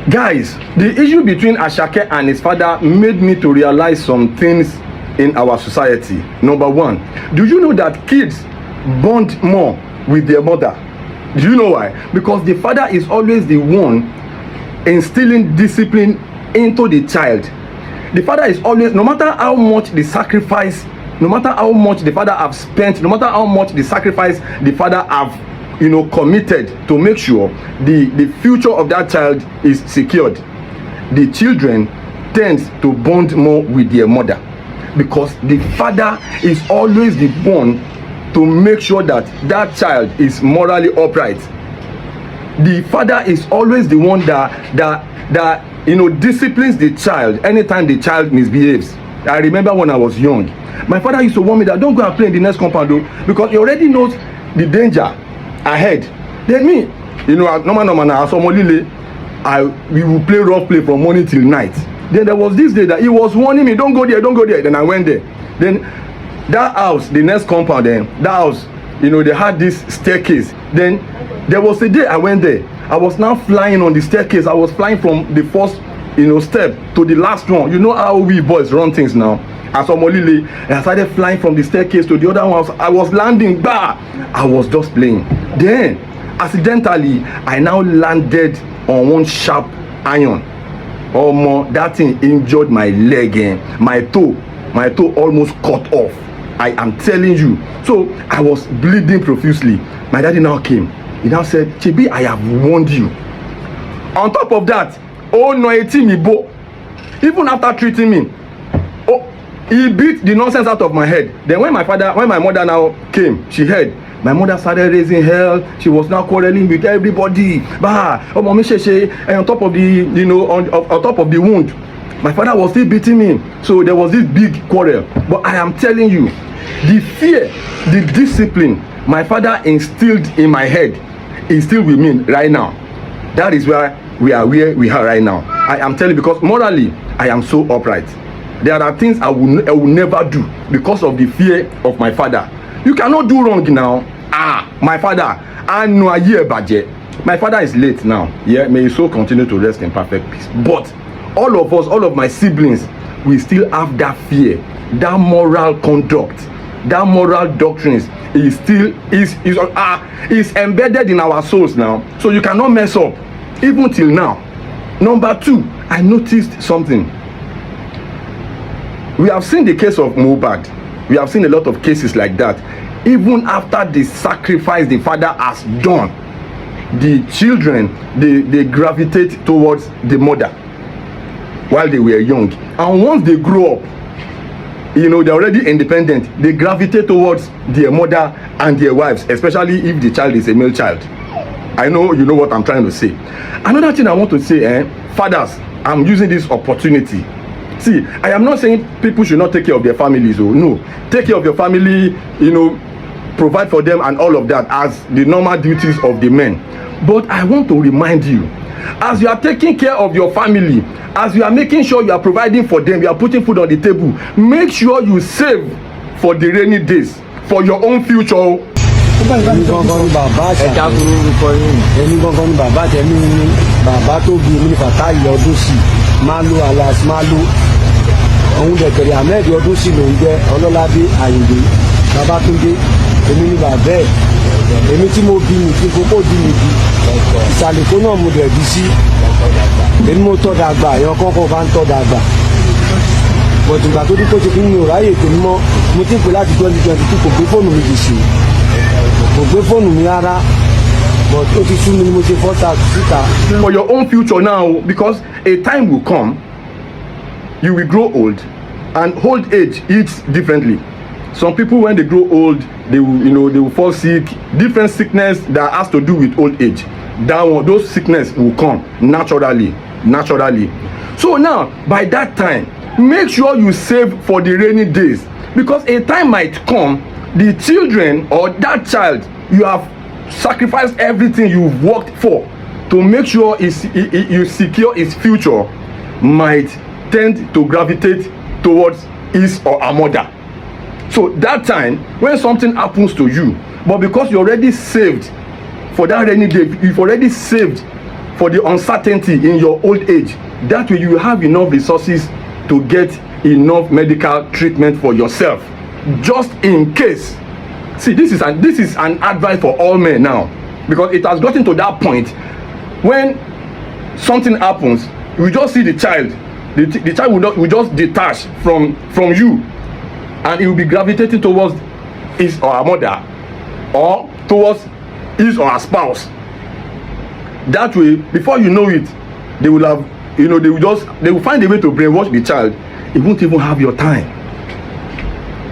Guys, the issue between ASAKE and his father made me to realize some things in our society. Number one, do you know that kids bond more with their mother? Do you know why? Because the father is always the one instilling discipline into the child. The father is always, no matter how much the sacrifice, no matter how much the father have spent, no matter how much the sacrifice the father have committed to make sure the future of that child is secured, the children tend to bond more with their mother, because the father is always the one to make sure that that child is morally upright. The father is always the one that disciplines the child anytime the child misbehaves. I remember when I was young, my father used to warn me that don't go and play in the next compound though, because he already knows the danger ahead. Then me, normal now, we will play rough play from morning till night. Then there was this day that he was warning me, don't go there, don't go there. Then I went there. Then that house, the next compound, then that house, they had this staircase. Then there was a day I went there. I was now flying on the staircase. I was flying from the first step to the last one. You know how we boys run things now. As Omolile, I started flying from the staircase to the other one. I was landing, bah! I was just playing. Then, accidentally, I now landed on one sharp iron. That thing injured my leg, my toe almost cut off. I am telling you. So I was bleeding profusely. My daddy now came. He now said, Chibi, I have warned you. On top of that, no, even after treating me, he beat the nonsense out of my head. Then when my mother now came, she heard. My mother started raising hell. She was now quarreling with everybody. Mommy, on top of the, on top of the wound, my father was still beating me. So there was this big quarrel. But I am telling you, the fear, the discipline my father instilled in my head is still with me right now. That is where we are right now. I am telling you, because morally, I am so upright. There are things I will never do because of the fear of my father. You cannot do wrong now. My father, I know a year budget. My father is late now. Yeah, may his soul continue to rest in perfect peace. But all of us, all of my siblings, we still have that fear, that moral conduct, that moral doctrines is still is embedded in our souls now. So you cannot mess up, even till now. Number two, I noticed something. We have seen the case of Mohbad. We have seen a lot of cases like that. Even after the sacrifice the father has done, the children, they gravitate towards the mother while they were young. And once they grow up, they're already independent, they gravitate towards their mother and their wives, especially if the child is a male child. I know you know what I'm trying to say. Another thing I want to say, fathers, I'm using this opportunity. See, I am not saying people should not take care of their families. No, take care of your family, provide for them and all of that as the normal duties of the men. But I want to remind you, as you are taking care of your family, as you are making sure you are providing for them, you are putting food on the table, make sure you save for the rainy days, for your own future. Èmi gangan ni bàbá àṣà èmi gangan ni bàbá tẹ̀mí ní bàbá tó bí èmi ní Fàtáì Ọdúnsì Málo alas Málo òun dẹ̀kẹ̀rẹ̀ Ahmed Ọdúnsì ló ń jẹ́ Ọlọ́ládé Àyìndé Babátúndé èmi ní bàbá ẹ̀ èmi tí mo bí mi tí kókó bí mi bí ìsàlẹ̀kó náà mo dẹ̀ bí sí èmi mo tọ́ dàgbà ẹ̀yọ́ kọ́kọ́ bá ń tọ́ dàgbà bọ̀dùgbà tó dúpọ̀ ṣe kí mi ò ráyè tèmi mọ́ mo ti pè láti 2022 kò gbé fóònù mi jì sí kò gbé fóònù mi rárá but ó ti sún mi ni mo ṣe fọ́ta síta. For your own future now, because a time will come, you will grow old, and old age hits differently. Some people, when they grow old, they will fall sick. Different sickness that has to do with old age. Those sickness will come naturally. So now, by that time, make sure you save for the rainy days, because a time might come, the children or that child, you have sacrificed everything you've worked for to make sure you secure his future, might tend to gravitate towards his or her mother. So that time, when something happens to you, but because you already saved for that rainy day, you've already saved for the uncertainty in your old age. That way you have enough resources to get enough medical treatment for yourself, just in case. See, this is an advice for all men now, because it has gotten to that point when something happens, you just see the child, the child will just detach from you, and he will be gravitating towards his or her mother, or towards his or her spouse. That way, before you know it, they will have, they will find a way to brainwash the child. He won't even have your time.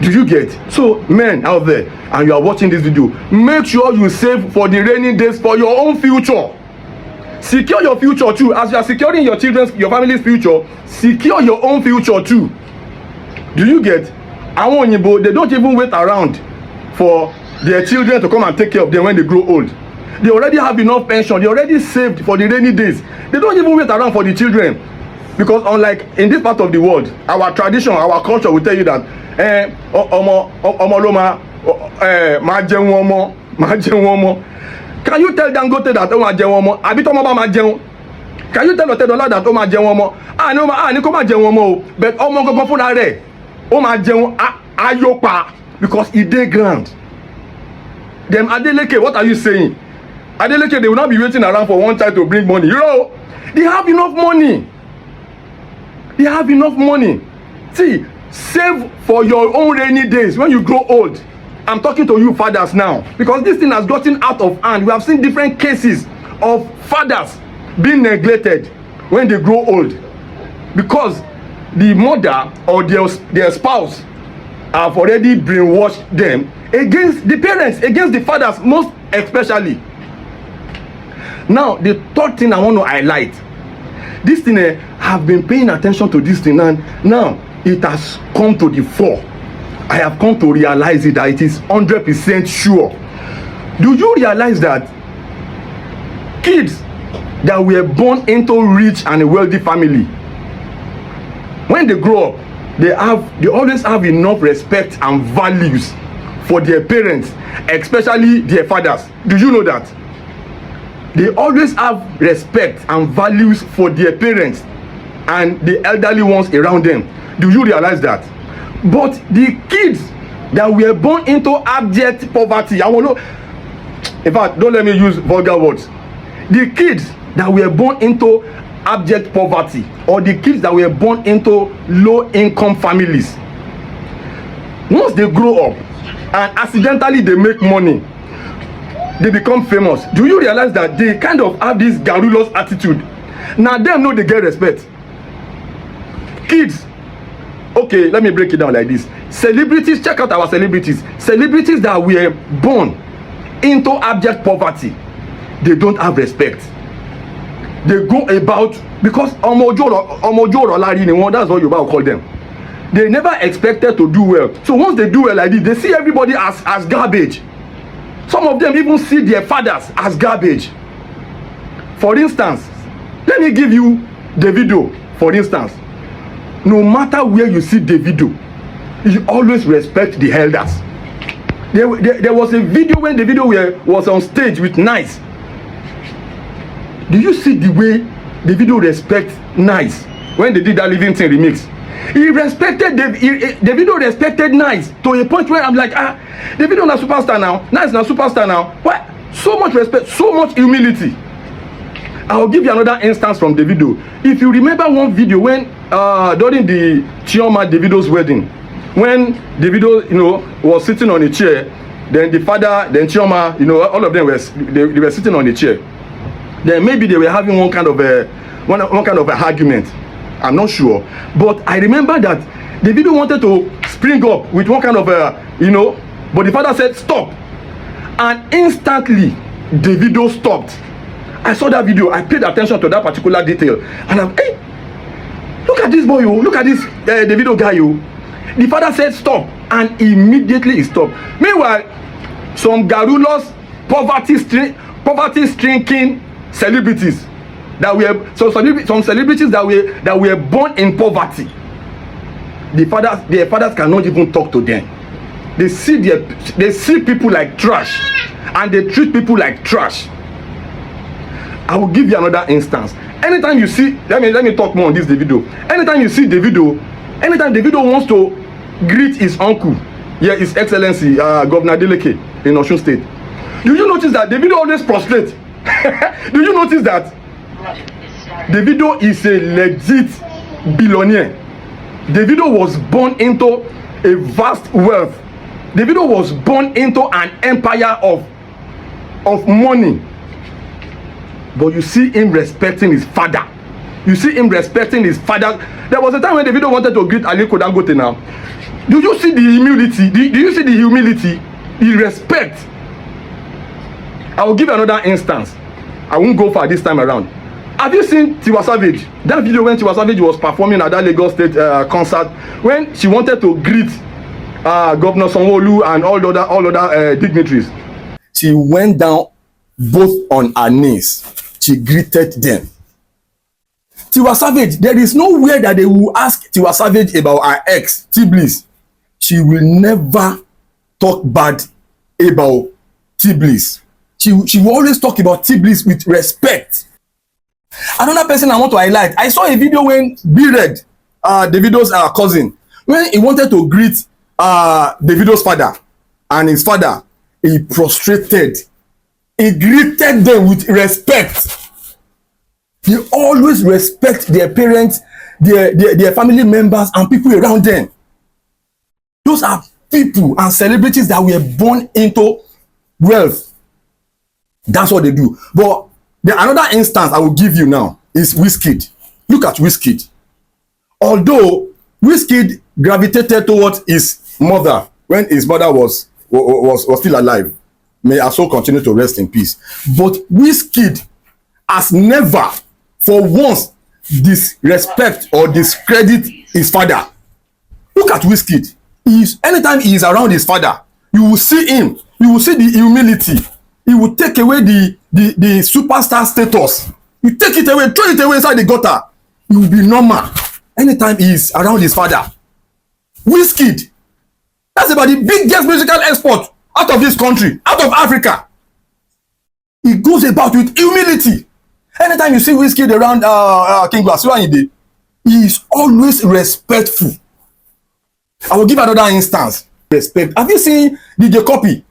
Do you get? So men out there, and you are watching this video, make sure you save for the rainy days for your own future. Secure your future too. As you are securing your family's future, secure your own future too. Do you get? Àwọn òyìnbó, they don't even wait around for their children to come and take care of them when they grow old. They already have enough pension. They already saved for the rainy days. They don't even wait around for the children, because unlike in this part of the world, our tradition, our culture will tell you that ọmọ ló máa jẹun ọmọ. Can you tell Dangote that ó máa jẹun ọmọ? Àbí tọ́mọ bá máa jẹun? Can you tell Ọ̀tẹ́dọ́lá that ó máa jẹun ọmọ? Ní kó máa jẹun ọmọ o, but ọmọ gangan fúnra rẹ̀ ó máa jẹun ayọ́pa, because e dey grand. Dem Adeleke, what are you saying? Adeleke, they will not be waiting around for one child to bring money. You know, they have enough money. They have enough money. See, save for your own rainy days when you grow old. I'm talking to you fathers now, because this thing has gotten out of hand. We have seen different cases of fathers being neglected when they grow old, because the mother or their spouse have already brainwashed them against the parents, against the fathers most especially. Now, the third thing I want to highlight, this thing, have been paying attention to this thing, and now it has come to the fore. I have come to realize it, that it is 100% sure. Do you realize that kids that were born into rich and a wealthy family, when they grow up, they always have enough respect and values for their parents, especially their fathers? Do you know that? They always have respect and values for their parents and the elderly ones around them. Do you realize that? But the kids that were born into abject poverty, in fact, don't let me use vulgar words. The kids that were born into abject poverty, or the kids that were born into low-income families, once they grow up and accidentally they make money, they become famous. Do you realize that they kind of have this garrulous attitude? Now them know they get respect. Kids, okay, let me break it down like this. Celebrities, check out our celebrities. Celebrities that were born into abject poverty, they don't have respect. They go about, because that's what you will call them. They never expected to do well. So once they do well like this, they see everybody as garbage. Some of them even see their fathers as garbage. For instance, let me give you Davido, for instance. No matter where you see Davido, you always respect the elders. There was a video when Davido was on stage with Nice. Do you see the way Davido respects Nice when they did that Living Thing remix? Davido respected Nice to a point where I'm like, Davido na superstar now, Nice na superstar now. What? So much respect, so much humility. I'll give you another instance from Davido. If you remember one video when during the Chioma Davido's wedding, when Davido was sitting on a chair, then the father, then Chioma, all of them were sitting on a chair. Then maybe they were having one kind of a argument. I'm not sure, but I remember that Davido wanted to spring up with one kind of but the father said stop, and instantly Davido stopped. I saw that video. I paid attention to that particular detail, and I'm, hey, look at this boy, look at this Davido guy, The father said stop, and immediately he stopped. Meanwhile, some garrulous poverty-stricken celebrities that were some celebrities that were born in poverty, their fathers cannot even talk to them. They see people like trash, and they treat people like trash. I will give you another instance. Anytime you see, let me talk more on this Davido. Anytime you see Davido, anytime Davido wants to greet his uncle, yeah, His Excellency Governor Adeleke in Osun State, do you notice that Davido always prostrate? Do you notice that Davido is a legit billionaire? Davido was born into a vast wealth. Davido was born into an empire of money. But you see him respecting his father. You see him respecting his father. There was a time when Davido wanted to greet Aliko Dangote now. Do you see the humility? Do you see the humility? The respect? I will give you another instance. I won't go far this time around. Have you seen Tiwa Savage? That video when Tiwa Savage was performing at that Lagos State concert, when she wanted to greet Governor Sanwo-Olu and all other dignitaries. She went down both on her knees. She greeted them. Tiwa Savage, there is nowhere that they will ask Tiwa Savage about her ex, T-Bliss. She will never talk bad about T-Bliss. She will always talk about T-Bliss with respect. Another person I want to highlight, I saw a video when B-Red, Davido's cousin, when he wanted to greet Davido's father and his father, he prostrated. He greeted them with respect. He always respect their parents, their family members, and people around them. Those are people and celebrities that were born into wealth. That's what they do. But another instance I will give you now is Wizkid. Look at Wizkid. Although Wizkid gravitated towards his mother when his mother was still alive, may her soul continue to rest in peace. But Wizkid has never, for once, disrespect or discredit his father. Look at Wizkid. Anytime he is around his father, you will see him. You will see the humility. He will take away the superstar status. You take it away, throw it away inside the gutter. He will be normal anytime he is around his father. Wizkid, that's about the biggest musical export out of this country, out of Africa. He goes about with humility. Anytime you see Wizkid around King Wasiu Ayinde, he is always respectful. I will give another instance. Respect. Have you seen DJ Copy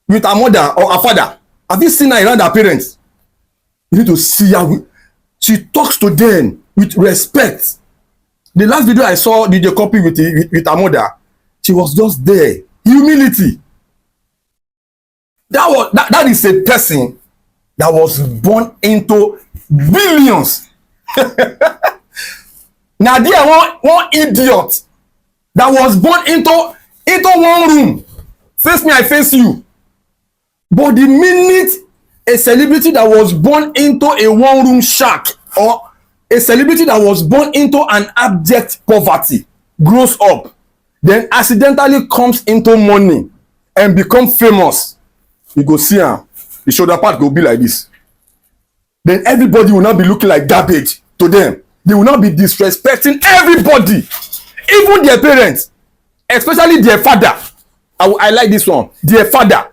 with her mother or her father? Have you seen her around her parents? You need to see her. She talks to them with respect. The last video I saw DJ Copy with her mother, she was just there. Humility. That is a person that was born into billions. Now there one idiot that was born into one room. Face me, I face you. But the minute a celebrity that was born into a one-room shack, or a celebrity that was born into an abject poverty, grows up, then accidentally comes into money and becomes famous, you go see am, the shoulder part go be like this. Then everybody will not be looking like garbage to them. They will not be disrespecting everybody, even their parents, especially their father. I like this one. Their father.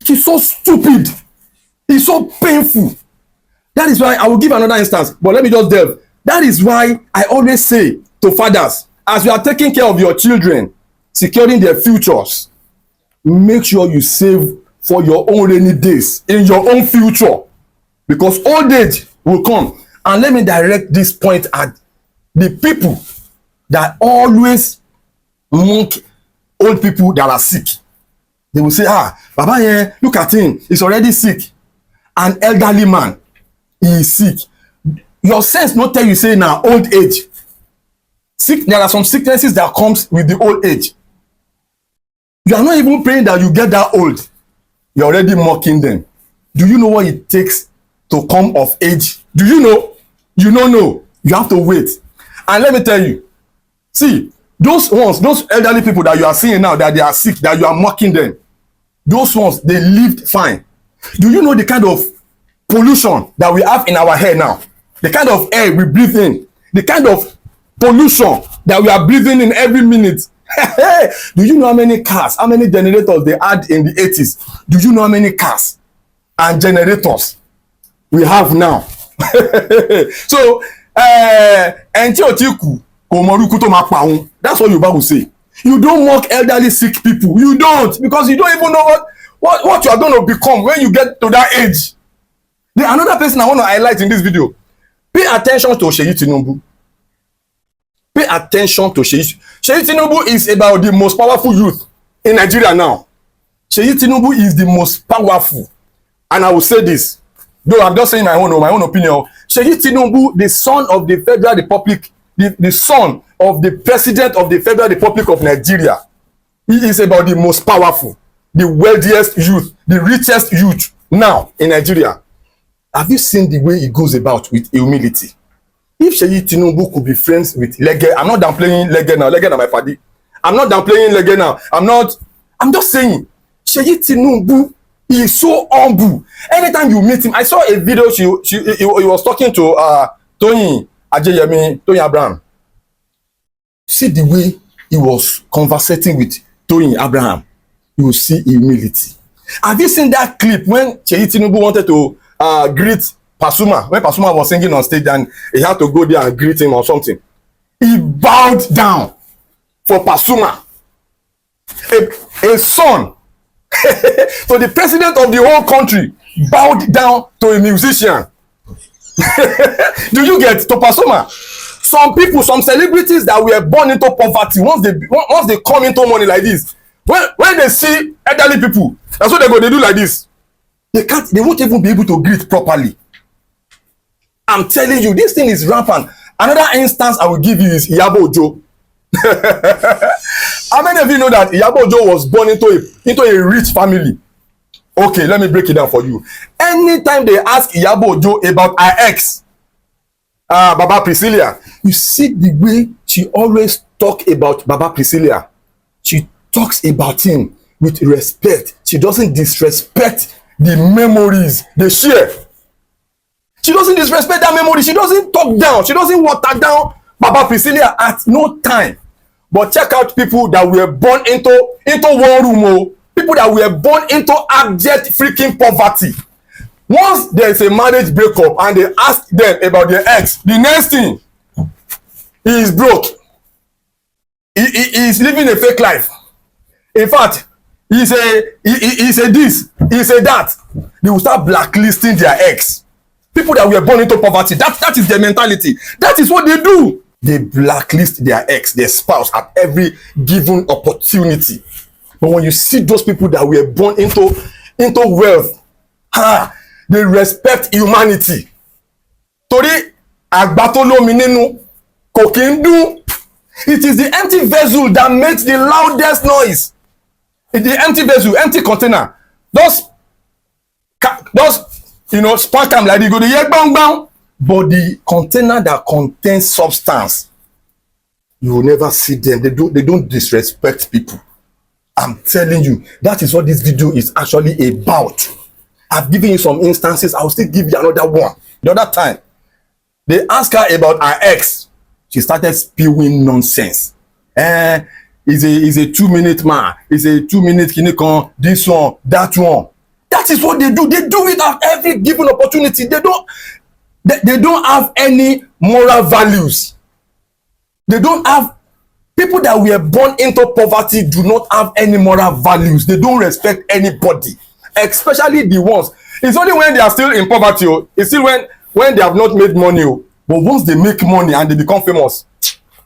He's so stupid. It's so painful. That is why I will give another instance, but let me just delve. That is why I always say to fathers, as you are taking care of your children, securing their futures, make sure you save for your own rainy days in your own future, because old age will come. And let me direct this point at the people that always mock old people that are sick. They will say, Baba, yeah, look at him, he's already sick. An elderly man, he is sick. Your sense not tell you say now old age. There are some sicknesses that comes with the old age. You are not even praying that you get that old. You're already mocking them. Do you know what it takes to come of age? Do you know? You don't know. You have to wait. And let me tell you, see, those elderly people that you are seeing now, that they are sick, that you are mocking them, those ones, they lived fine. Do you know the kind of pollution that we have in our hair now? The kind of air we breathe in, the kind of pollution that we are breathing in every minute. Do you know how many cars, how many generators they had in the 80s? Do you know how many cars and generators we have now. So, ẹnití ò tí kú kò mọ orúkú tó máa pa òun. That's what Yoruba will say. You don't mock elderly sick people. You don't, because you don't even know what you are going to become when you get to that age. Then another person I want to highlight in this video. Pay attention to Seyi Tinubu. Pay attention to Seyi. Seyi Tinubu is about the most powerful youth in Nigeria now. Seyi Tinubu is the most powerful. And I will say this, though I'm just saying my own opinion. Seyi Tinubu, the son of the Federal Republic, the son of the President of the Federal Republic of Nigeria, he is about the most powerful, the wealthiest youth, the richest youth now in Nigeria. Have you seen the way he goes about with humility? If Seyi Tinubu could be friends with Lege, I'm not downplaying Lege now. Lege na my paddy. I'm not downplaying Lege now. I'm just saying, Seyi Tinubu is so humble. Anytime you meet him, I saw a video. He was talking to Toyin Abraham. See the way he was conversating with Toyin Abraham. You will see humility. Have you seen that clip when Seyi Tinubu wanted to greet Pasuma, when Pasuma was singing on stage and he had to go there and greet him or something? He bowed down for Pasuma, a son. So the president of the whole country bowed down to a musician. Do you get to Pasuma? Some people, some celebrities that were born into poverty, once they come into money like this, when they see elderly people, that's what they do like this. They won't even be able to greet properly. I'm telling you, this thing is rampant. Another instance I will give you is Iyabo Ojo. How many of you know that Iyabo Ojo was born into a rich family? Okay, let me break it down for you. Anytime they ask Iyabo Ojo about her ex, Baba Priscilla, you see the way she always talk about Baba Priscilla. She talks about him with respect. She doesn't disrespect the memories they share. She doesn't disrespect that memory. She doesn't talk down. She doesn't water down Baba Priscilla at no time. But check out people that were born into one room. People that were born into abject freaking poverty. Once there is a marriage breakup and they ask them about their ex, the next thing, he is broke. He is living a fake life. In fact, he say this, he say that. They will start blacklisting their ex. People that were born into poverty, that is their mentality. That is what they do. They blacklist their ex, their spouse at every given opportunity. But when you see those people that were born into wealth, they respect humanity. Torí àgbà tó lómi nínú kò kí ń dún. It is the empty vessel that makes the loudest noise. It's the empty vessel, empty container. Those spark am like they go dey hear bang bang. But the container that contains substance, you will never see them. They don't disrespect people. I'm telling you, that is what this video is actually about. I've given you some instances. I will still give you another one. The other time, they asked her about her ex. She started spewing nonsense. He's a 2-minute man. He's a 2-minute kinikon. This one, that one. That is what they do. They do it at every given opportunity. They don't have any moral values. They don't have. People that were born into poverty do not have any moral values. They don't respect anybody, especially the ones. It's only when they are still in poverty. It's still when they have not made money. But once they make money and they become famous,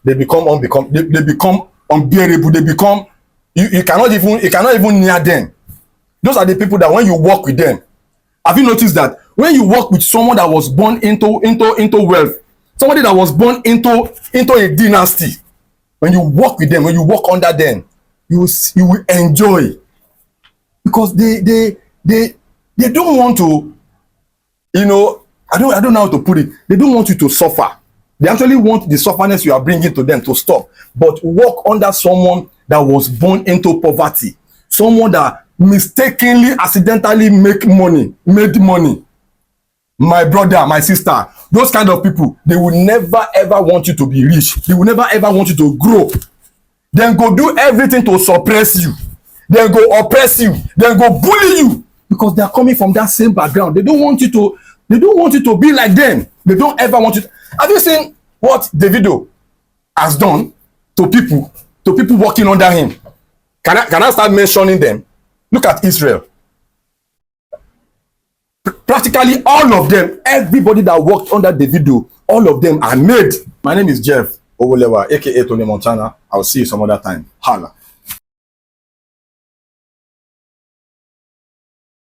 they become unbearable. They become you cannot even near them. Those are the people that when you work with them, have you noticed that when you work with someone that was born into wealth, somebody that was born into a dynasty, when you work with them, when you work under them, you will enjoy, because they don't want to, I don't know how to put it. They don't want you to suffer. They actually want the sufferness you are bringing to them to stop. But work under someone that was born into poverty, someone that mistakenly, accidentally made money. My brother, my sister, those kind of people, they will never ever want you to be rich. They will never ever want you to grow. Then go do everything to suppress you. Then go oppress you. Then go bully you, because they are coming from that same background. They don't want you to They don't want you to be like them. They don't ever want you. Have you seen what Davido has done to people working under him? Can I start mentioning them? Look at Israel. Practically all of them, everybody that worked under Davido, all of them are made. My name is Jeff Owolewa, aka Tony Montana. I'll see you some other time. Holla.